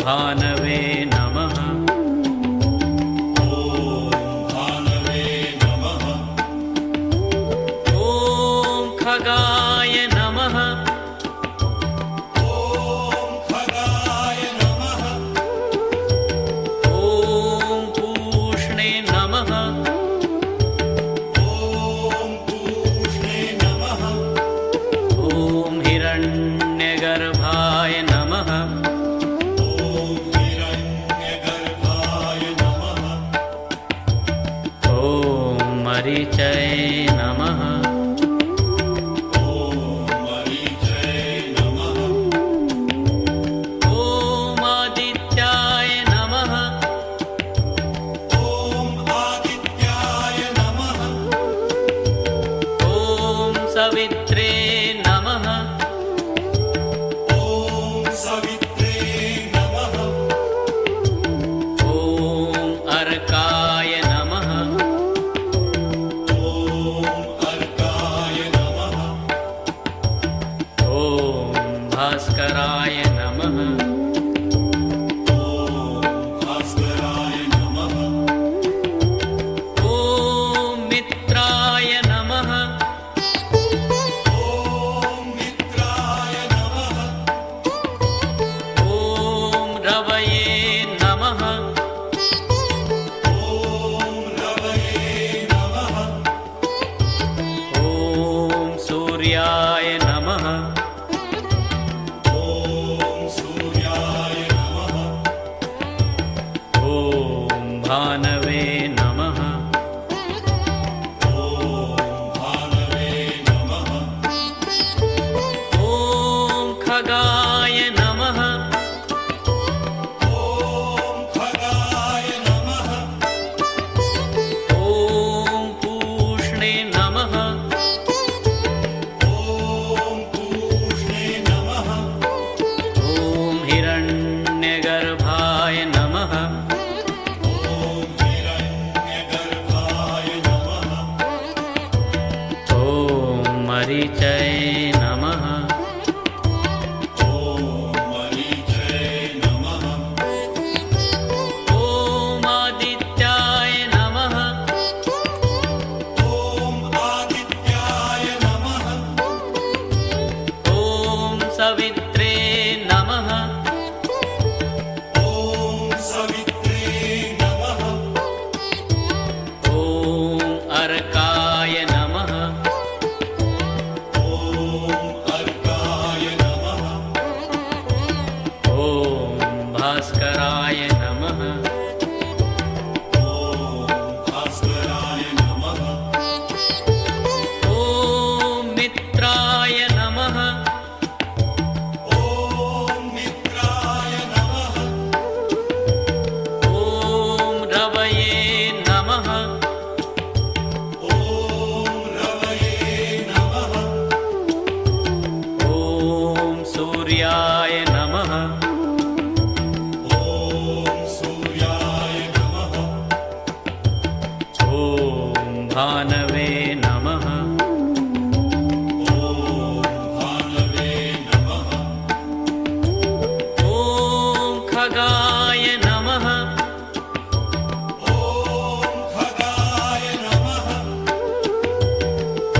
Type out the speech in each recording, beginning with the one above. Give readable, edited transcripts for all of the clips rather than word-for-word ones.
भानवे नमः। ॐ खगाय नमः। ॐ पूष्णे नमः। ॐ हिरण्यगर्भाय नमः। ॐ मरीचये नमः। ॐ आदित्याय नमः। ॐ सवित्रे नमः। ॐ अर्काय नमः। ॐ भास्कराय नमः। ॐ मित्राय नमः। ॐ रवये नमः। ॐ सूर्याय नमः। ॐ भानवे नमः। ॐ खगाय नमः। ॐ पूष्णे नमः। ॐ हिरण्यगर्भाय नमः। ॐ मरीचये नमः। ॐ आदित्याय नमः। ॐ सवित्रे नमः। ॐ अर्काय नमः। ॐ भास्कराय नमः। ॐ मित्राय नमः। ॐ रवये नमः। ॐ सूर्याय नमः। ॐ भानवे नमः। ॐ खगाय नमः।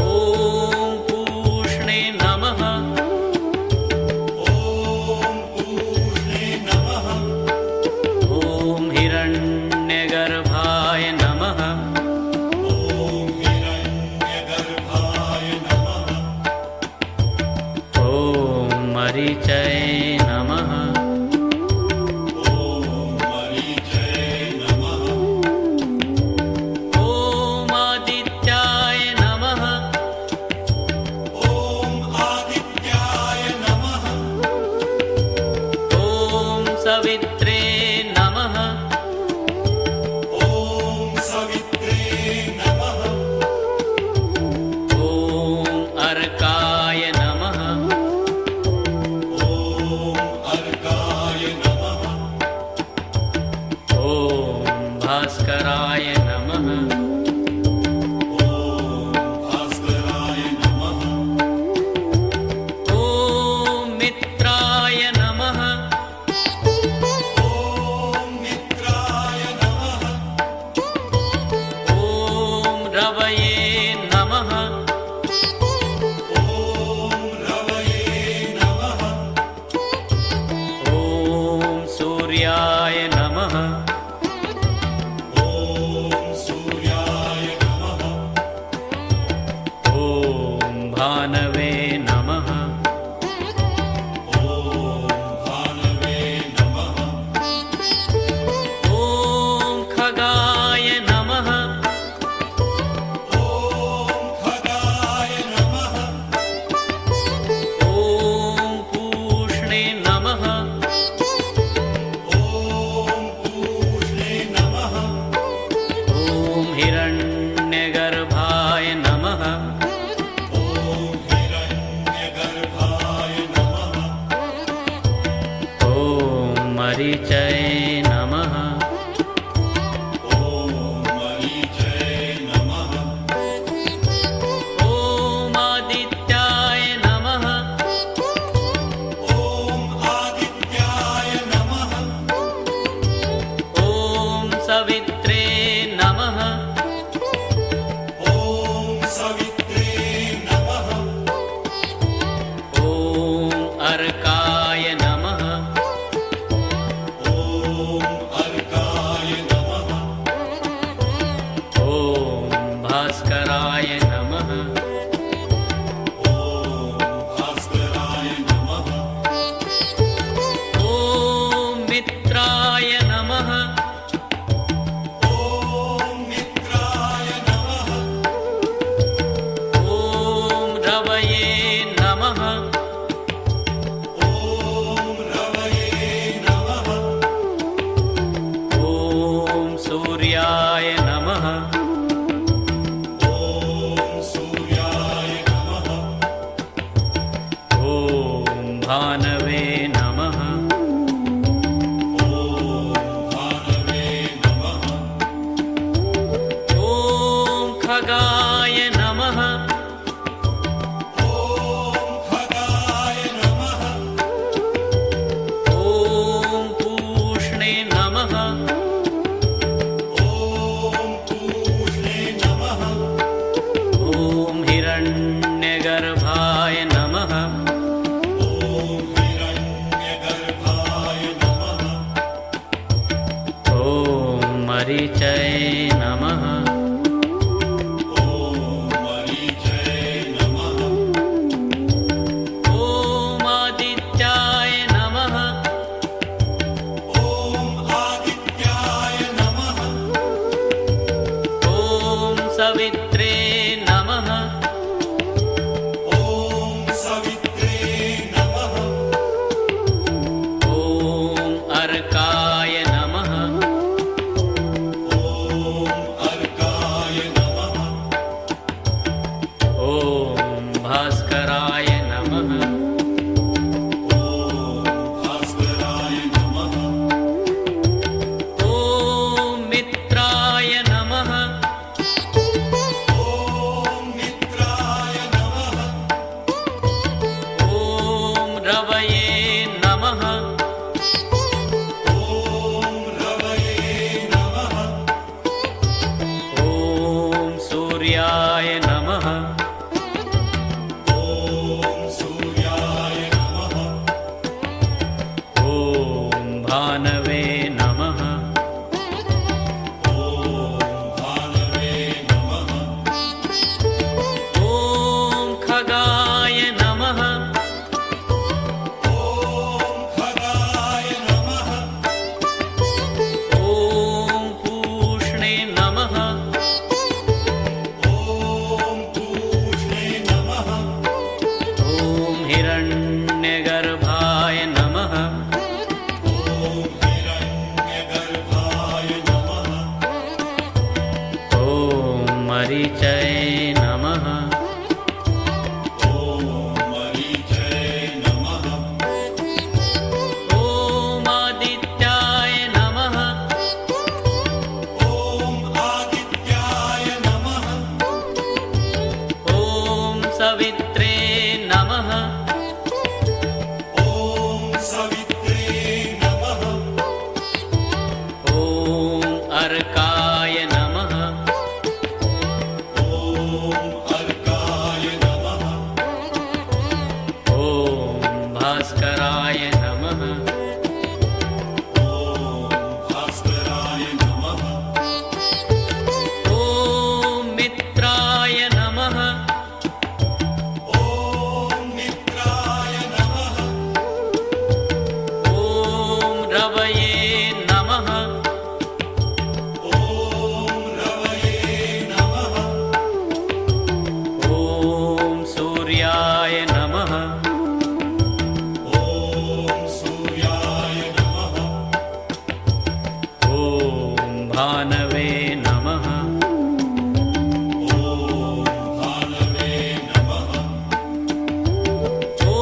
ॐ पूष्णे नमः। ॐ हिरण्यगर्भाय नमः। ॐ मरीचये नमः। ॐ आदित्याय नमः। ॐ सवित्रे नमः। ॐ अर्काय नमः। ॐ भास्कराय नमः। ॐ मित्राय नमः। भानवे नमः। ॐ खगाय नमः। ॐ पूष्णे नमः। ॐ हिरण्यगर्भाय नमः। ॐ मरीचये नमः। ॐ आदित्याय नमः। ॐ सवित्रे नमः। ॐ अर्काय नमः। ॐ भास्कराय नमः। ॐ मित्राय नमः। ॐ रवये नमः। ॐ सूर्याय नमः। ॐ भानवे नमः। ॐ खगाय नमः। ॐ पूष्णे नमः। ॐ हिरण्यगर्भाय नमः। ॐ मरीचये नमः। ॐ आदित्याय नमः। ॐ सवित्रे नमः। ॐ अर्काय नमः। ॐ भास्कराय नमः। ॐ मित्राय नमः। ॐ रवये नमः। ॐ सूर्याय नमः। ॐ भानवे नमः। ॐ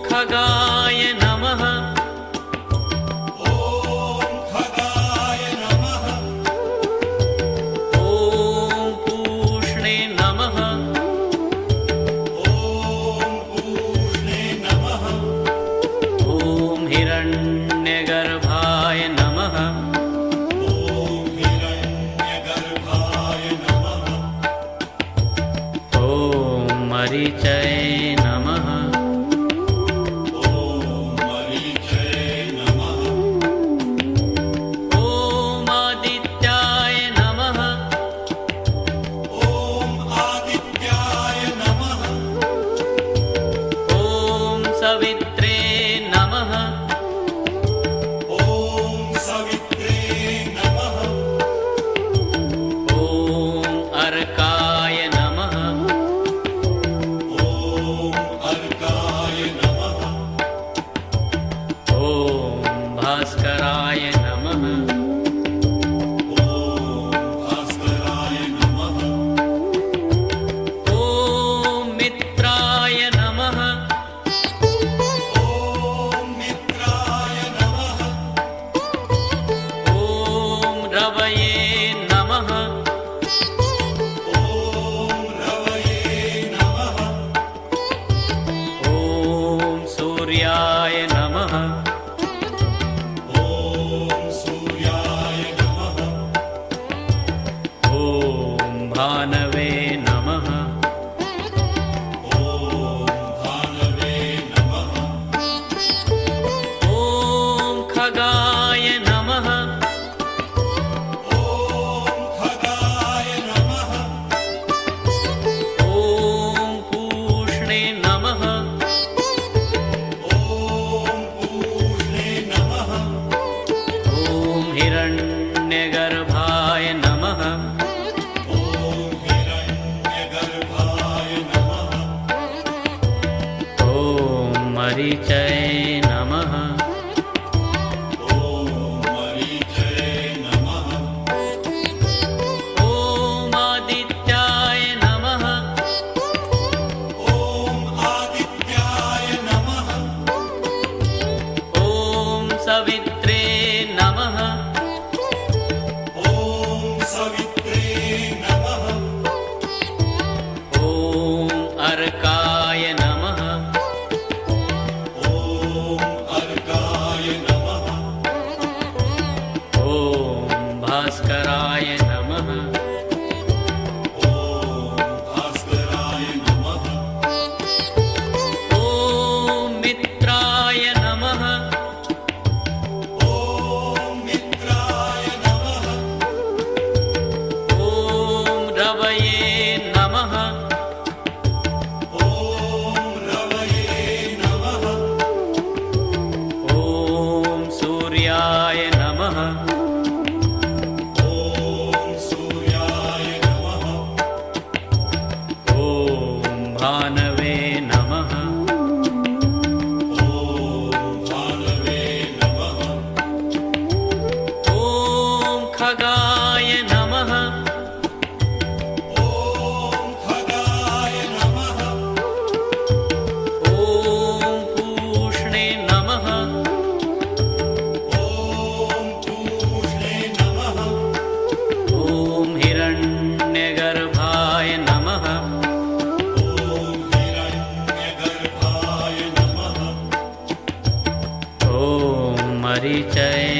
खगाय नमः। ॐ पूष्णे नमः। ॐ हिरण्यगर्भाय नमः। ॐ मरीचये नमः। ॐ आदित्याय नमः। ॐ सवित्रे नमः। ॐ अर्काय नमः। ॐ भास्कराय नमः। ॐ मित्राय नमः। सूर्याय नमः ॐ भानवे नमः ॐ खगाय नमः ॐ पूष्णे नमः ॐ हिरण्यगर्भाय नमः ॐ मरीचये नमः ॐ आदित्याय नमः ॐ सवित्रे नमः ॐ अर्काय नमः ॐ भास्कराय नमः ॐ मित्राय नमः ॐ रवये नमः ॐ सूर्याय नमः ॐ भानवे नमः ॐ खगाय नमः ॐ पूष्णे नमः ॐ हिरण्यगर्भाय नमः ॐ मरीचये